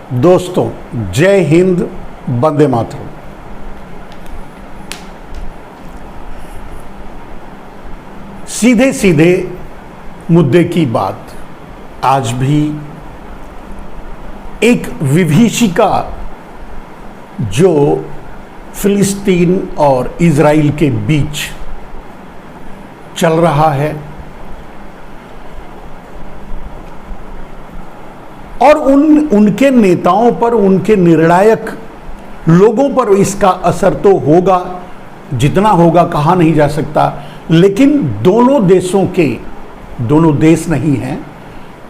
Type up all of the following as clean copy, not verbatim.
दोस्तों, जय हिंद, वंदे मातरम। सीधे सीधे मुद्दे की बात। आज भी एक विभीषिका जो फिलिस्तीन और इजराइल के बीच चल रहा है और उनके नेताओं पर, उनके निर्णायक लोगों पर इसका असर तो होगा, जितना होगा कहा नहीं जा सकता। लेकिन दोनों देश नहीं हैं,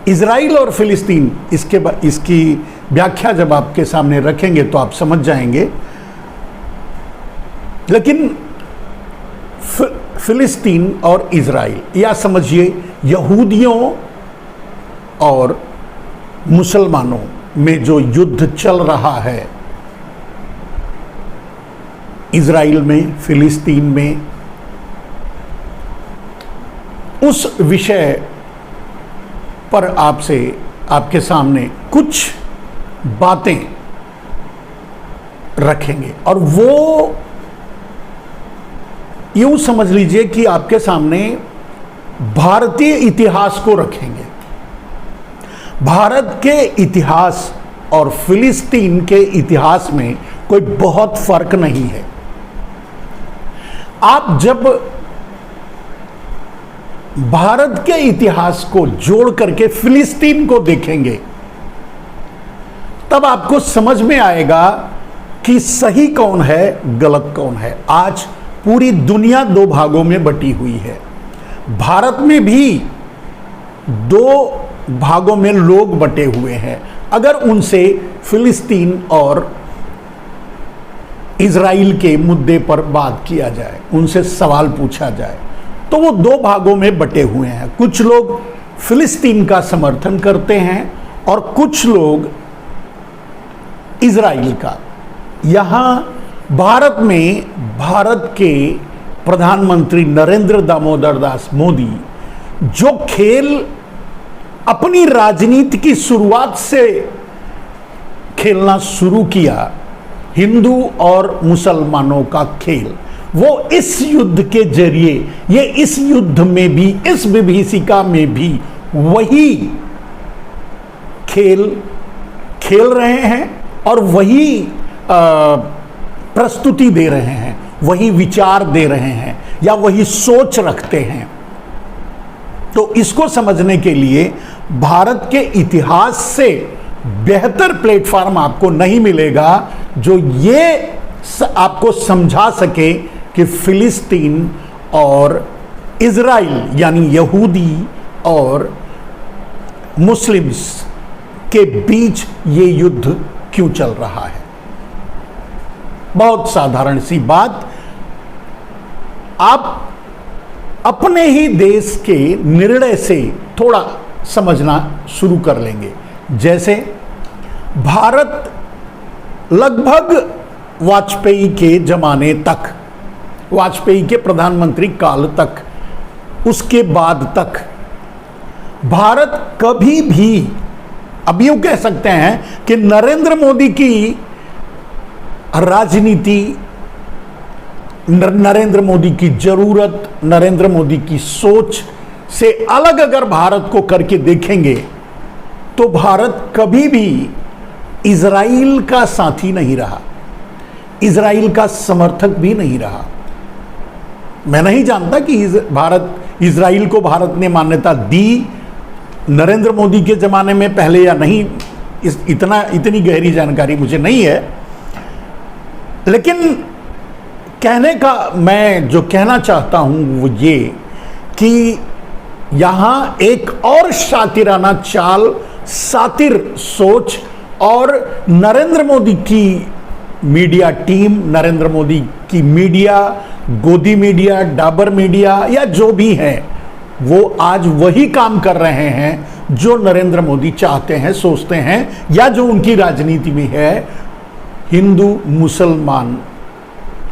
इजराइल और फिलिस्तीन। इसकी व्याख्या जब आपके सामने रखेंगे तो आप समझ जाएंगे। लेकिन फिलिस्तीन और इजराइल, या समझिए यहूदियों और मुसलमानों में जो युद्ध चल रहा है, इजराइल में, फिलिस्तीन में, उस विषय पर आपके सामने कुछ बातें रखेंगे। और वो यूं समझ लीजिए कि आपके सामने भारतीय इतिहास को रखेंगे। भारत के इतिहास और फिलिस्तीन के इतिहास में कोई बहुत फर्क नहीं है। आप जब भारत के इतिहास को जोड़ करके फिलिस्तीन को देखेंगे तब आपको समझ में आएगा कि सही कौन है, गलत कौन है। आज पूरी दुनिया दो भागों में बटी हुई है। भारत में भी दो भागों में लोग बटे हुए हैं। अगर उनसे फिलिस्तीन और इजराइल के मुद्दे पर बात किया जाए, उनसे सवाल पूछा जाए, तो वो दो भागों में बटे हुए हैं। कुछ लोग फिलिस्तीन का समर्थन करते हैं और कुछ लोग इजराइल का। यहां भारत में भारत के प्रधानमंत्री नरेंद्र दामोदर दास मोदी जो खेल अपनी राजनीति की शुरुआत से खेलना शुरू किया, हिंदू और मुसलमानों का खेल, वो इस युद्ध के जरिए, ये इस युद्ध में भी, इस विभीषिका में भी वही खेल रहे हैं और वही प्रस्तुति दे रहे हैं, वही विचार दे रहे हैं, या वही सोच रखते हैं। तो इसको समझने के लिए भारत के इतिहास से बेहतर प्लेटफॉर्म आपको नहीं मिलेगा जो ये आपको समझा सके कि फिलिस्तीन और इजराइल, यानी यहूदी और मुस्लिम्स के बीच ये युद्ध क्यों चल रहा है। बहुत साधारण सी बात, आप अपने ही देश के निर्णय से थोड़ा समझना शुरू कर लेंगे। जैसे भारत लगभग वाजपेयी के जमाने तक, वाजपेयी के प्रधानमंत्री काल तक, उसके बाद तक भारत कभी भी, अब यूं कह सकते हैं कि नरेंद्र मोदी की राजनीति, नरेंद्र मोदी की जरूरत, नरेंद्र मोदी की सोच से अलग अगर भारत को करके देखेंगे तो भारत कभी भी इजराइल का साथी नहीं रहा, इजराइल का समर्थक भी नहीं रहा। मैं नहीं जानता कि इजराइल को भारत ने मान्यता दी नरेंद्र मोदी के जमाने में पहले या नहीं, इतनी गहरी जानकारी मुझे नहीं है। लेकिन कहने का, मैं जो कहना चाहता हूं वो ये कि यहां एक और शातिराना चाल, सातिर सोच और नरेंद्र मोदी की मीडिया टीम, नरेंद्र मोदी की मीडिया, गोदी मीडिया, डाबर मीडिया, या जो भी है, वो आज वही काम कर रहे हैं जो नरेंद्र मोदी चाहते हैं, सोचते हैं, या जो उनकी राजनीति में है। हिंदू मुसलमान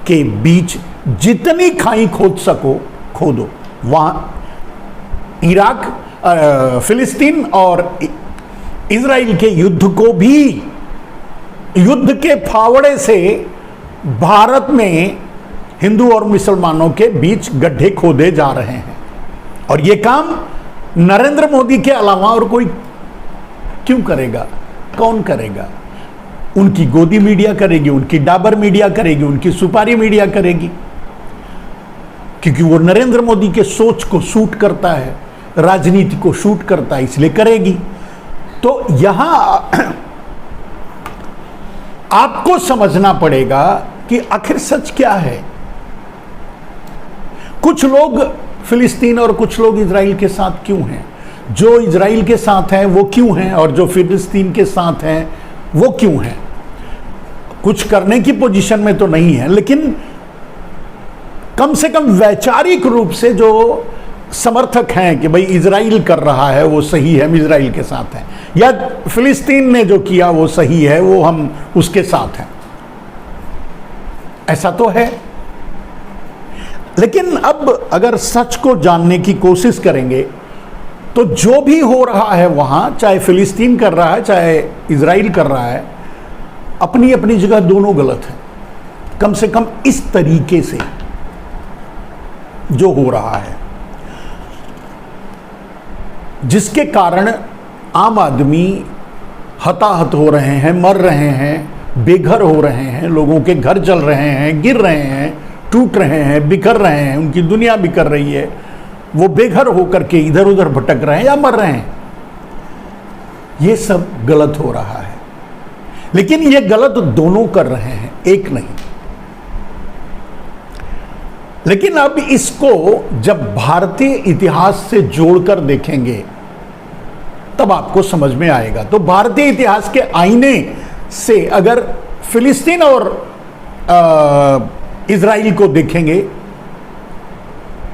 के बीच जितनी खाई खोद सको खोदो। वहां फिलिस्तीन और इजराइल के युद्ध को भी युद्ध के फावड़े से भारत में हिंदू और मुसलमानों के बीच गड्ढे खोदे जा रहे हैं। और यह काम नरेंद्र मोदी के अलावा और कोई क्यों करेगा? कौन करेगा? उनकी गोदी मीडिया करेगी, उनकी डाबर मीडिया करेगी, उनकी सुपारी मीडिया करेगी, क्योंकि वो नरेंद्र मोदी के सोच को सूट करता है, राजनीति को सूट करता है, इसलिए करेगी। तो यहां आपको समझना पड़ेगा कि आखिर सच क्या है। कुछ लोग फिलिस्तीन और कुछ लोग इजराइल के साथ क्यों हैं? जो इजराइल के साथ हैं वो क्यों हैं, और जो फिलिस्तीन के साथ हैं वो क्यों हैं? कुछ करने की पोजीशन में तो नहीं है, लेकिन कम से कम वैचारिक रूप से जो समर्थक हैं कि भाई इजराइल कर रहा है वो सही है, हम इजराइल के साथ हैं, या फिलिस्तीन ने जो किया वो सही है, वो हम उसके साथ हैं, ऐसा तो है। लेकिन अब अगर सच को जानने की कोशिश करेंगे तो जो भी हो रहा है वहां, चाहे फिलिस्तीन कर रहा है चाहे इजराइल कर रहा है, अपनी अपनी जगह दोनों गलत है। कम से कम इस तरीके से जो हो रहा है, जिसके कारण आम आदमी हताहत हो रहे हैं, मर रहे हैं, बेघर हो रहे हैं, लोगों के घर जल रहे हैं, गिर रहे हैं, टूट रहे हैं, बिखर रहे हैं, उनकी दुनिया बिखर रही है, वो बेघर होकर के इधर उधर भटक रहे हैं या मर रहे हैं। ये सब गलत हो रहा है, लेकिन ये गलत दोनों कर रहे हैं, एक नहीं। लेकिन अब इसको जब भारतीय इतिहास से जोड़कर देखेंगे तब आपको समझ में आएगा। तो भारतीय इतिहास के आईने से अगर फिलिस्तीन और इजराइल को देखेंगे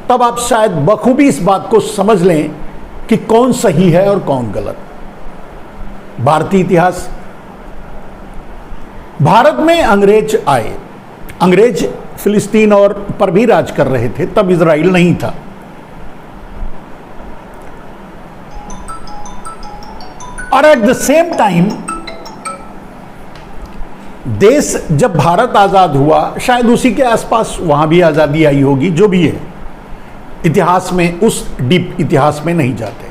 तब आप शायद बखूबी इस बात को समझ लें कि कौन सही है और कौन गलत। भारतीय इतिहास, भारत में अंग्रेज आए, अंग्रेज फिलिस्तीन और पर भी राज कर रहे थे, तब इजराइल नहीं था। और एट द सेम टाइम देश जब भारत आजाद हुआ, शायद उसी के आसपास वहां भी आजादी आई होगी, जो भी है, इतिहास में उस डीप इतिहास में नहीं जाते।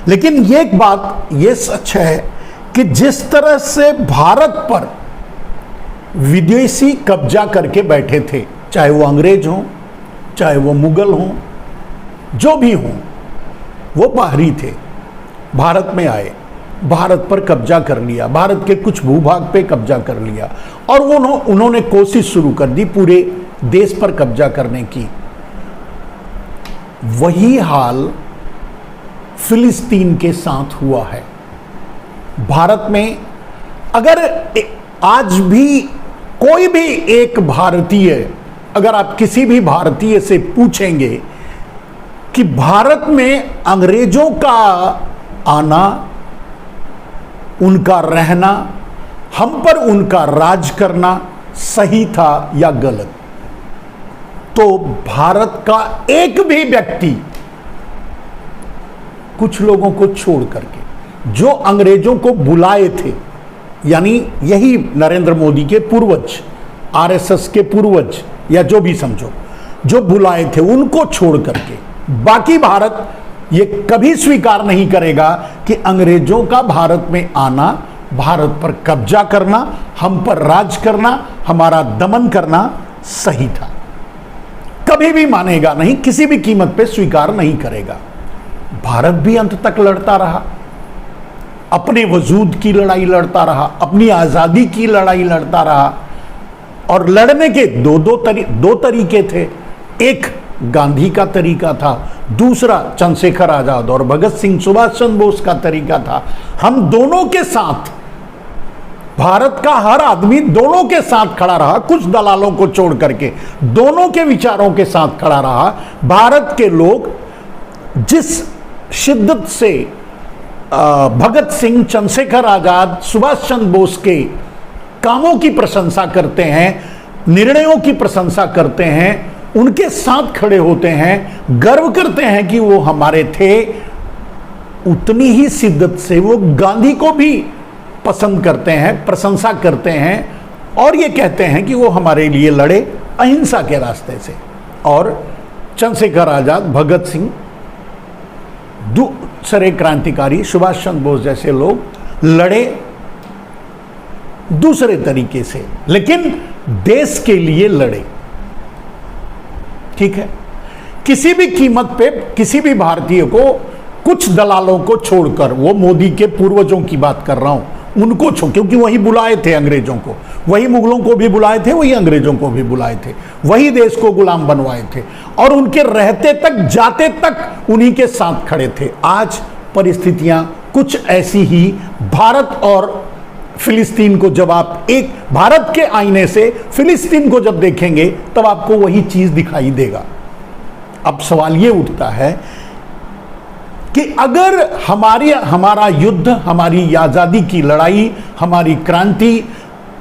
लेकिन ये एक बात ये सच है कि जिस तरह से भारत पर विदेशी कब्जा करके बैठे थे, चाहे वो अंग्रेज हों, चाहे वो मुगल हों, जो भी हों, वो बाहरी थे, भारत में आए, भारत पर कब्जा कर लिया, भारत के कुछ भूभाग पे कब्जा कर लिया, और उन्होंने कोशिश शुरू कर दी पूरे देश पर कब्जा करने की। वही हाल फिलिस्तीन के साथ हुआ है। भारत में अगर आज भी कोई भी एक भारतीय, अगर आप किसी भी भारतीय से पूछेंगे कि भारत में अंग्रेजों का आना, उनका रहना, हम पर उनका राज करना सही था या गलत, तो भारत का एक भी व्यक्ति, कुछ लोगों को छोड़ करके, जो अंग्रेजों को बुलाए थे, यानी यही नरेंद्र मोदी के पूर्वज, आरएसएस के पूर्वज, या जो भी समझो, जो बुलाए थे, उनको छोड़ करके बाकी भारत ये कभी स्वीकार नहीं करेगा कि अंग्रेजों का भारत में आना, भारत पर कब्जा करना, हम पर राज करना, हमारा दमन करना सही था। कभी भी मानेगा नहीं, किसी भी कीमत पे स्वीकार नहीं करेगा। भारत भी अंत तक लड़ता रहा, अपने वजूद की लड़ाई लड़ता रहा, अपनी आजादी की लड़ाई लड़ता रहा, और लड़ने के दो तरीके थे। एक गांधी का तरीका था, दूसरा चंद्रशेखर आजाद और भगत सिंह, सुभाष चंद्र बोस का तरीका था। हम दोनों के साथ, भारत का हर आदमी दोनों के साथ खड़ा रहा, कुछ दलालों को छोड़ करके दोनों के विचारों के साथ खड़ा रहा। भारत के लोग जिस शिद्दत से भगत सिंह, चंद्रशेखर आजाद, सुभाष चंद्र बोस के कामों की प्रशंसा करते हैं, निर्णयों की प्रशंसा करते हैं, उनके साथ खड़े होते हैं, गर्व करते हैं कि वो हमारे थे, उतनी ही शिद्दत से वो गांधी को भी पसंद करते हैं, प्रशंसा करते हैं और ये कहते हैं कि वो हमारे लिए लड़े अहिंसा के रास्ते से। और चंद्रशेखर आजाद, भगत सिंह, दूसरे क्रांतिकारी सुभाष चंद्र बोस जैसे लोग लड़े दूसरे तरीके से, लेकिन देश के लिए लड़े। ठीक है, किसी भी कीमत पे किसी भी भारतीय को, कुछ दलालों को छोड़कर, वो मोदी के पूर्वजों की बात कर रहा हूं, उनको छोड़, क्योंकि वही बुलाए थे अंग्रेजों को, वही मुगलों को भी बुलाए थे, वही अंग्रेजों को भी बुलाए थे, वही देश को गुलाम बनवाए थे और उनके रहते तक जाते तक उन्हीं के साथ खड़े थे। आज परिस्थितियां कुछ ऐसी ही, भारत और फिलिस्तीन को जब आप एक भारत के आईने से फिलिस्तीन को जब देखेंगे तब आपको वही चीज दिखाई देगा। अब सवाल ये उठता है कि अगर हमारा युद्ध, हमारी आजादी की लड़ाई, हमारी क्रांति,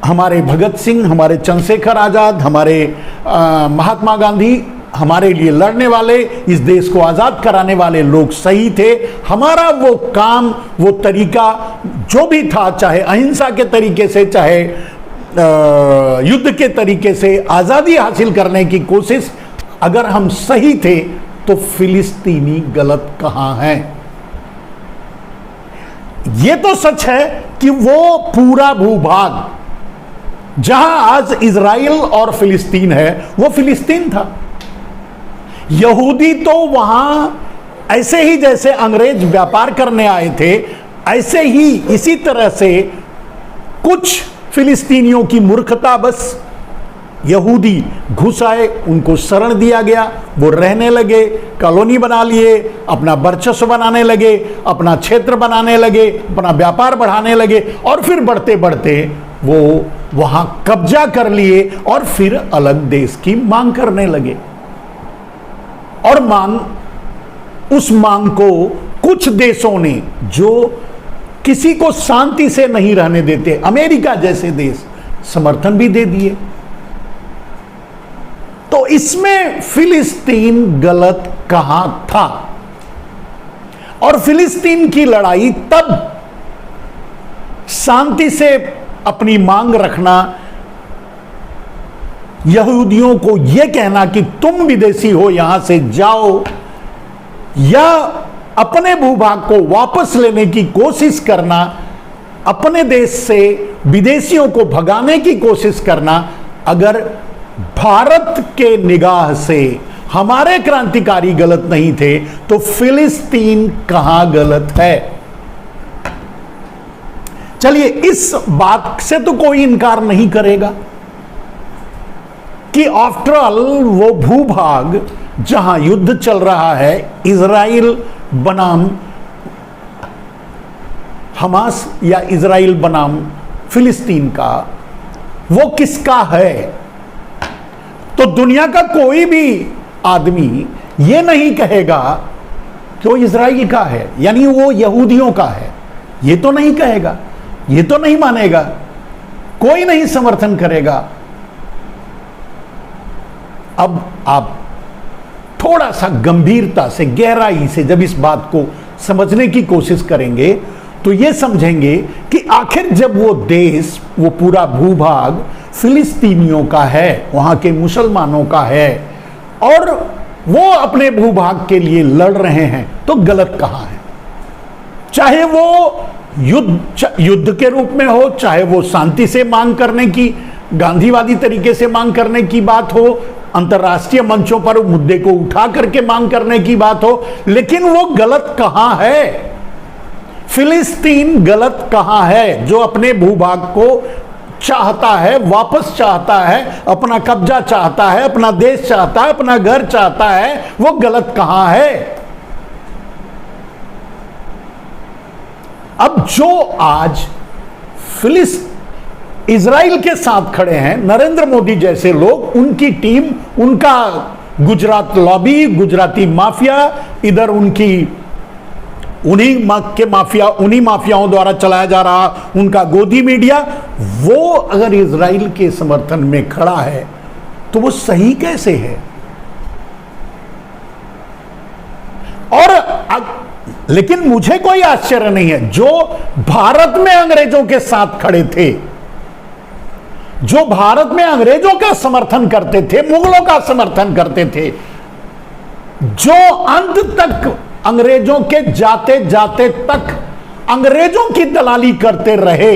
हमारे भगत सिंह, हमारे चंद्रशेखर आजाद, हमारे महात्मा गांधी, हमारे लिए लड़ने वाले, इस देश को आजाद कराने वाले लोग सही थे, हमारा वो काम, वो तरीका जो भी था, चाहे अहिंसा के तरीके से, चाहे युद्ध के तरीके से आजादी हासिल करने की कोशिश, अगर हम सही थे तो फिलिस्तीनी गलत कहां हैं? ये तो सच है कि वो पूरा भूभाग जहां आज इजराइल और फिलिस्तीन है, वो फिलिस्तीन था। यहूदी तो वहां ऐसे ही जैसे अंग्रेज व्यापार करने आए थे, ऐसे ही इसी तरह से कुछ फिलिस्तीनियों की मूर्खता, बस यहूदी घुस आए, उनको शरण दिया गया, वो रहने लगे, कॉलोनी बना लिए, अपना वर्चस्व बनाने लगे, अपना क्षेत्र बनाने लगे, अपना व्यापार बढ़ाने लगे और फिर बढ़ते बढ़ते वो वहां कब्जा कर लिए और फिर अलग देश की मांग करने लगे। और उस मांग को कुछ देशों ने, जो किसी को शांति से नहीं रहने देते, अमेरिका जैसे देश, समर्थन भी दे दिए। तो इसमें फिलिस्तीन गलत कहां था? और फिलिस्तीन की लड़ाई तब शांति से अपनी मांग रखना, यहूदियों को यह कहना कि तुम विदेशी हो, यहां से जाओ, या अपने भूभाग को वापस लेने की कोशिश करना, अपने देश से विदेशियों को भगाने की कोशिश करना, अगर भारत के निगाह से हमारे क्रांतिकारी गलत नहीं थे तो फिलिस्तीन कहां गलत है? चलिए, इस बात से तो कोई इनकार नहीं करेगा कि आफ्टर ऑल वो भूभाग जहां युद्ध चल रहा है, इजराइल बनाम हमास या इजराइल बनाम फिलिस्तीन का, वो किसका है? तो दुनिया का कोई भी आदमी ये नहीं कहेगा कि वो इजराइल का है, यानी वो यहूदियों का है, ये तो नहीं कहेगा, ये तो नहीं मानेगा, कोई नहीं समर्थन करेगा। अब आप थोड़ा सा गंभीरता से, गहराई से जब इस बात को समझने की कोशिश करेंगे तो ये समझेंगे कि आखिर जब वो देश, वो पूरा भूभाग फिलिस्तीनियों का है, वहां के मुसलमानों का है, और वो अपने भूभाग के लिए लड़ रहे हैं, तो गलत कहां है? चाहे वो युद्ध के रूप में हो, चाहे वो शांति से मांग करने की, गांधीवादी तरीके से मांग करने की बात हो, अंतर्राष्ट्रीय मंचों पर मुद्दे को उठा करके मांग करने की बात हो, लेकिन वो गलत कहां है? फिलिस्तीन गलत कहां है? जो अपने भूभाग को चाहता है, वापस चाहता है, अपना कब्जा चाहता है, अपना देश चाहता है, अपना घर चाहता है, वो गलत कहां है? अब जो आज इजराइल के साथ खड़े हैं, नरेंद्र मोदी जैसे लोग, उनकी टीम, उनका गुजरात लॉबी, गुजराती माफिया, इधर उन्हीं माफियाओं द्वारा चलाया जा रहा उनका गोदी मीडिया, वो अगर इजराइल के समर्थन में खड़ा है तो वो सही कैसे है? और लेकिन मुझे कोई आश्चर्य नहीं है, जो भारत में अंग्रेजों के साथ खड़े थे, जो भारत में अंग्रेजों का समर्थन करते थे, मुगलों का समर्थन करते थे, जो अंत तक अंग्रेजों के जाते जाते तक अंग्रेजों की दलाली करते रहे,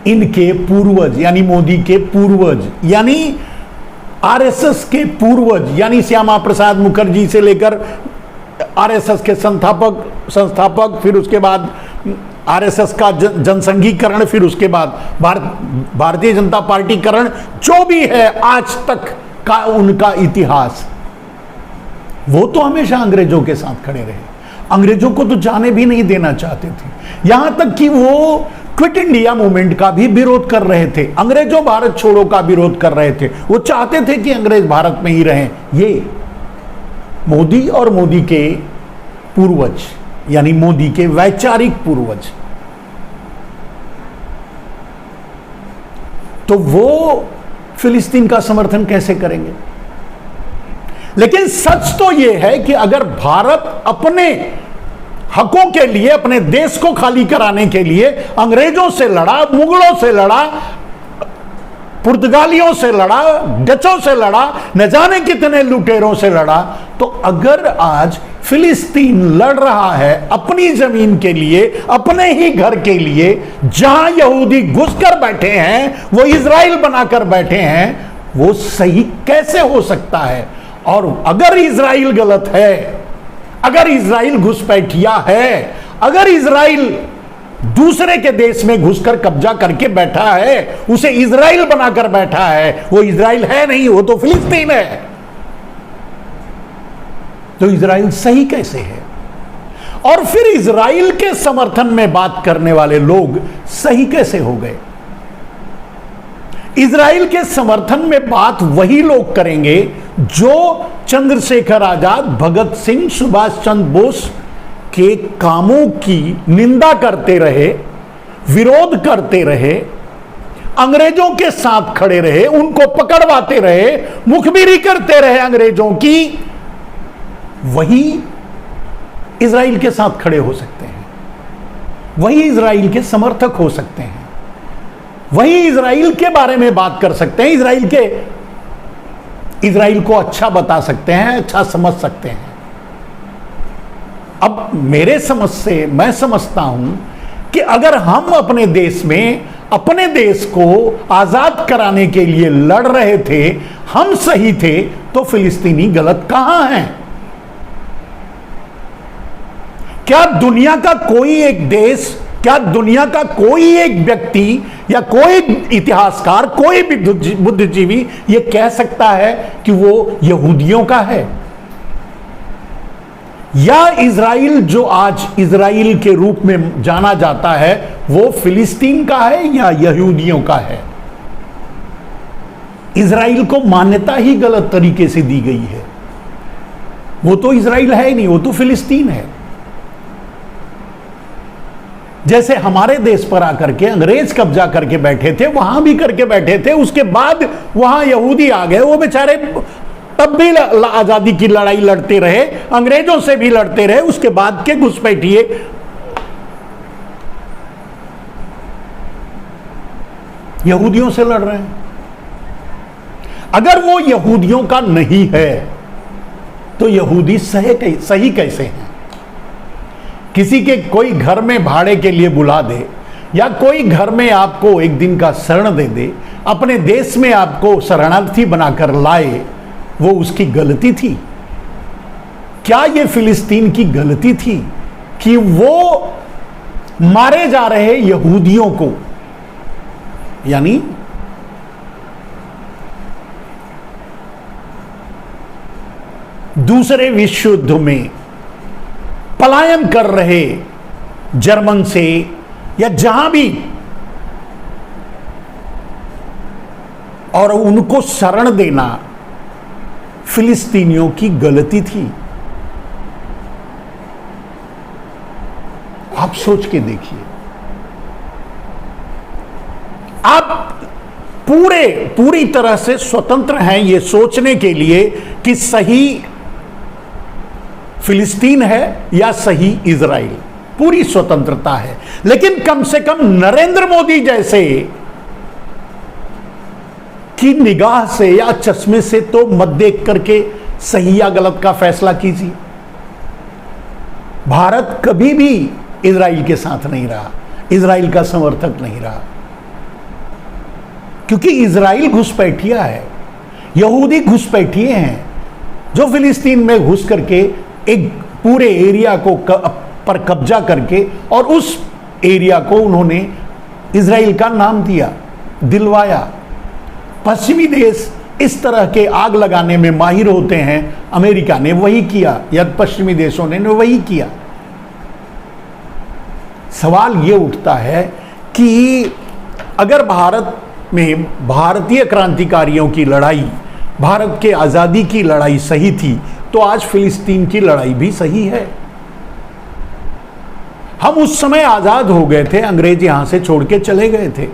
इनके पूर्वज यानी मोदी के पूर्वज यानी आरएसएस के पूर्वज यानी श्यामा प्रसाद मुखर्जी से लेकर आरएसएस के संस्थापक, फिर उसके बाद आरएसएस का जनसंघीकरण, फिर उसके बाद भारतीय जनता पार्टीकरण, जो भी है आज तक का उनका इतिहास, वो तो हमेशा अंग्रेजों के साथ खड़े रहे। अंग्रेजों को तो जाने भी नहीं देना चाहते थे, यहां तक कि वो क्विट इंडिया मूवमेंट का भी विरोध कर रहे थे, अंग्रेजों भारत छोड़ो का विरोध कर रहे थे। वो चाहते थे कि अंग्रेज भारत में ही रहें। ये मोदी और मोदी के पूर्वज यानी मोदी के वैचारिक पूर्वज, तो वो फिलिस्तीन का समर्थन कैसे करेंगे? लेकिन सच तो यह है कि अगर भारत अपने हकों के लिए, अपने देश को खाली कराने के लिए अंग्रेजों से लड़ा, मुगलों से लड़ा, पुर्तगालियों से लड़ा, डचों से लड़ा, न जाने कितने लुटेरों से लड़ा, तो अगर आज फिलिस्तीन लड़ रहा है अपनी जमीन के लिए, अपने ही घर के लिए, जहां यहूदी घुसकर बैठे हैं, वो इजराइल बनाकर बैठे हैं, वो सही कैसे हो सकता है? और अगर इजराइल गलत है, अगर इजराइल घुसपैठिया है, अगर इजराइल दूसरे के देश में घुसकर कब्जा करके बैठा है, उसे इजराइल बनाकर बैठा है, वो इजराइल है नहीं, वो तो फिलिस्तीन है, तो इजराइल सही कैसे है? और फिर इजराइल के समर्थन में बात करने वाले लोग सही कैसे हो गए? इजराइल के समर्थन में बात वही लोग करेंगे जो चंद्रशेखर आजाद, भगत सिंह, सुभाष चंद्र बोस के कामों की निंदा करते रहे, विरोध करते रहे, अंग्रेजों के साथ खड़े रहे, उनको पकड़वाते रहे, मुखबिरी करते रहे अंग्रेजों की, वही इजराइल के साथ खड़े हो सकते हैं, वही इजराइल के समर्थक हो सकते हैं, वही इजराइल के बारे में बात कर सकते हैं, इजराइल को अच्छा बता सकते हैं, अच्छा समझ सकते हैं। अब मेरे समझ से मैं समझता हूं कि अगर हम अपने देश में, अपने देश को आजाद कराने के लिए लड़ रहे थे, हम सही थे, तो फिलिस्तीनी गलत कहां हैं? क्या दुनिया का कोई एक देश, क्या दुनिया का कोई एक व्यक्ति या कोई इतिहासकार, कोई भी बुद्धिजीवी ये कह सकता है कि वो यहूदियों का है? या इजराइल जो आज इजराइल के रूप में जाना जाता है, वो फिलिस्तीन का है या यहूदियों का है? इजराइल को मान्यता ही गलत तरीके से दी गई है। वो तो इजराइल है ही नहीं, वो तो फिलिस्तीन है। जैसे हमारे देश पर आकर के अंग्रेज कब्जा करके बैठे थे, वहां भी करके बैठे थे, उसके बाद वहां यहूदी आ गए, वो बेचारे तब भी आजादी की लड़ाई लड़ते रहे, अंग्रेजों से भी लड़ते रहे, उसके बाद के घुसपैठिए यहूदियों से लड़ रहे हैं। अगर वो यहूदियों का नहीं है तो यहूदी सही कैसे हैं? किसी के कोई घर में भाड़े के लिए बुला दे, या कोई घर में आपको एक दिन का शरण दे दे, अपने देश में आपको शरणार्थी बनाकर लाए, वो उसकी गलती थी? क्या ये फिलिस्तीन की गलती थी कि वो मारे जा रहे यहूदियों को, यानी दूसरे विश्व युद्ध में पलायन कर रहे जर्मन से या जहां भी, और उनको शरण देना फिलिस्तीनियों की गलती थी? आप सोच के देखिए। आप पूरी तरह से स्वतंत्र हैं ये सोचने के लिए कि सही फिलिस्तीन है या सही इजराइल, पूरी स्वतंत्रता है। लेकिन कम से कम नरेंद्र मोदी जैसे की निगाह से या चश्मे से तो मत देख करके सही या गलत का फैसला कीजिए। भारत कभी भी इजराइल के साथ नहीं रहा, इजराइल का समर्थक नहीं रहा, क्योंकि इजराइल घुसपैठिया है, यहूदी घुसपैठिए हैं जो फिलिस्तीन में घुस करके एक पूरे एरिया को पर कब्जा करके और उस एरिया को उन्होंने इजराइल का नाम दिया, दिलवाया। पश्चिमी देश इस तरह के आग लगाने में माहिर होते हैं, अमेरिका ने वही किया या पश्चिमी देशों ने वही किया। सवाल ये उठता है कि अगर भारत में भारतीय क्रांतिकारियों की लड़ाई, भारत के आज़ादी की लड़ाई सही थी, तो आज फिलिस्तीन की लड़ाई भी सही है। हम उस समय आजाद हो गए थे, अंग्रेज यहां से छोड़ के चले गए थे।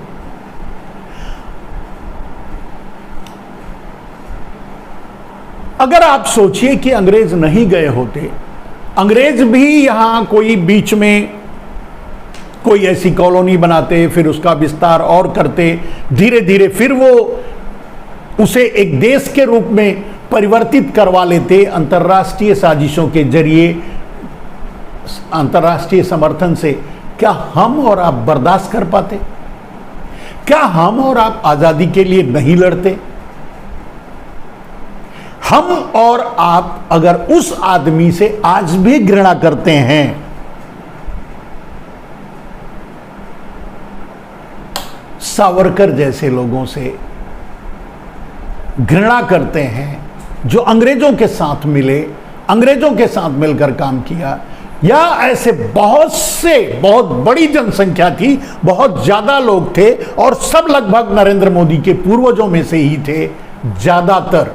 अगर आप सोचिए कि अंग्रेज नहीं गए होते, अंग्रेज भी यहां कोई बीच में कोई ऐसी कॉलोनी बनाते, फिर उसका विस्तार और करते, धीरे धीरे फिर वो उसे एक देश के रूप में परिवर्तित करवा लेते अंतर्राष्ट्रीय साजिशों के जरिए, अंतर्राष्ट्रीय समर्थन से। क्या हम और आप बर्दाश्त कर पाते? क्या हम और आप आजादी के लिए नहीं लड़ते? हम और आप अगर उस आदमी से आज भी घृणा करते हैं, सावरकर जैसे लोगों से घृणा करते हैं जो अंग्रेजों के साथ मिले, अंग्रेजों के साथ मिलकर काम किया, या ऐसे बहुत से, बहुत बड़ी जनसंख्या थी, बहुत ज्यादा लोग थे और सब लगभग नरेंद्र मोदी के पूर्वजों में से ही थे ज्यादातर,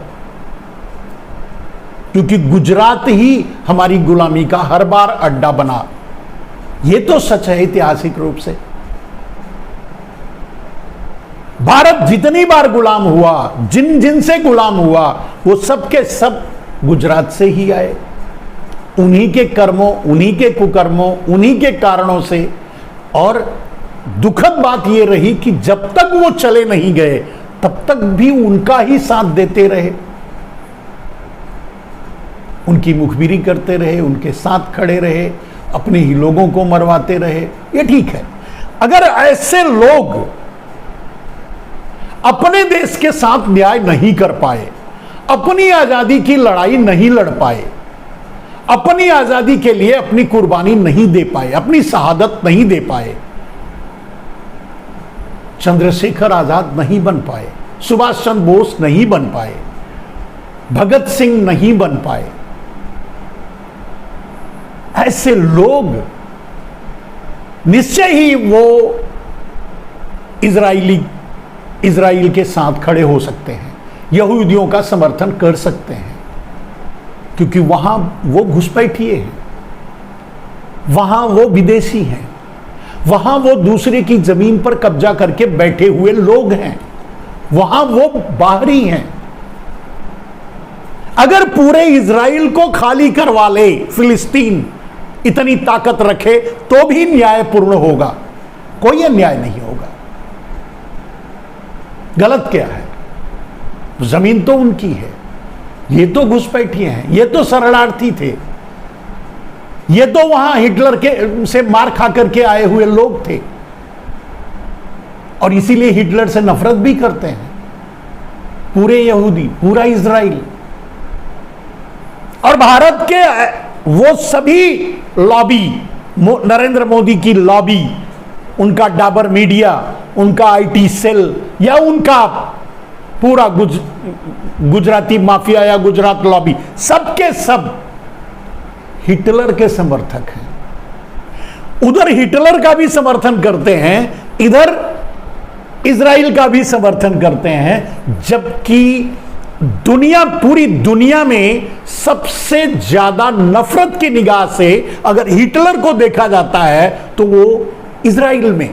क्योंकि गुजरात ही हमारी गुलामी का हर बार अड्डा बना। यह तो सच है ऐतिहासिक रूप से। भारत जितनी बार गुलाम हुआ, जिन जिन से गुलाम हुआ, वो सब के सब गुजरात से ही आए। उन्हीं के कर्मों, उन्हीं के कुकर्मों, उन्हीं के कारणों से। और दुखद बात यह रही कि जब तक वो चले नहीं गए तब तक भी उनका ही साथ देते रहे, उनकी मुखबिरी करते रहे, उनके साथ खड़े रहे, अपने ही लोगों को मरवाते रहे। ये ठीक है। अगर ऐसे लोग अपने देश के साथ न्याय नहीं कर पाए, अपनी आजादी की लड़ाई नहीं लड़ पाए, अपनी आजादी के लिए अपनी कुर्बानी नहीं दे पाए, अपनी शहादत नहीं दे पाए, चंद्रशेखर आजाद नहीं बन पाए, सुभाष चंद्र बोस नहीं बन पाए, भगत सिंह नहीं बन पाए, ऐसे लोग निश्चय ही वो इजराइल के साथ खड़े हो सकते हैं, यहूदियों का समर्थन कर सकते हैं, क्योंकि वहां वो घुसपैठिए हैं, वहां वो विदेशी हैं, वहां वो दूसरे की जमीन पर कब्जा करके बैठे हुए लोग हैं, वहां वो बाहरी हैं। अगर पूरे इजराइल को खाली करवा ले फिलिस्तीन, इतनी ताकत रखे, तो भी न्यायपूर्ण होगा, कोई अन्याय नहीं होगा। गलत क्या है? जमीन तो उनकी है, ये तो घुसपैठिए हैं, ये तो शरणार्थी थे, ये तो वहां हिटलर के से मार खा करके आए हुए लोग थे और इसीलिए हिटलर से नफरत भी करते हैं पूरे यहूदी, पूरा इजराइल। और भारत के वो सभी लॉबी, नरेंद्र मोदी की लॉबी, उनका डाबर मीडिया, उनका आईटी सेल, या उनका पूरा गुजराती माफिया या गुजरात लॉबी, सबके सब हिटलर के समर्थक हैं। उधर हिटलर का भी समर्थन करते हैं, इधर इजराइल का भी समर्थन करते हैं, जबकि दुनिया, पूरी दुनिया में सबसे ज्यादा नफरत की निगाह से अगर हिटलर को देखा जाता है तो वो इजराइल में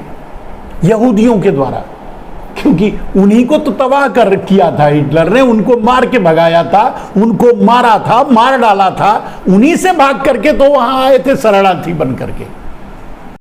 यहूदियों के द्वारा, क्योंकि उन्हीं को तो तबाह कर किया था हिटलर ने, उनको मार के भगाया था, उनको मारा था, मार डाला था, उन्हीं से भाग करके तो वहां आए थे शरणार्थी बन करके।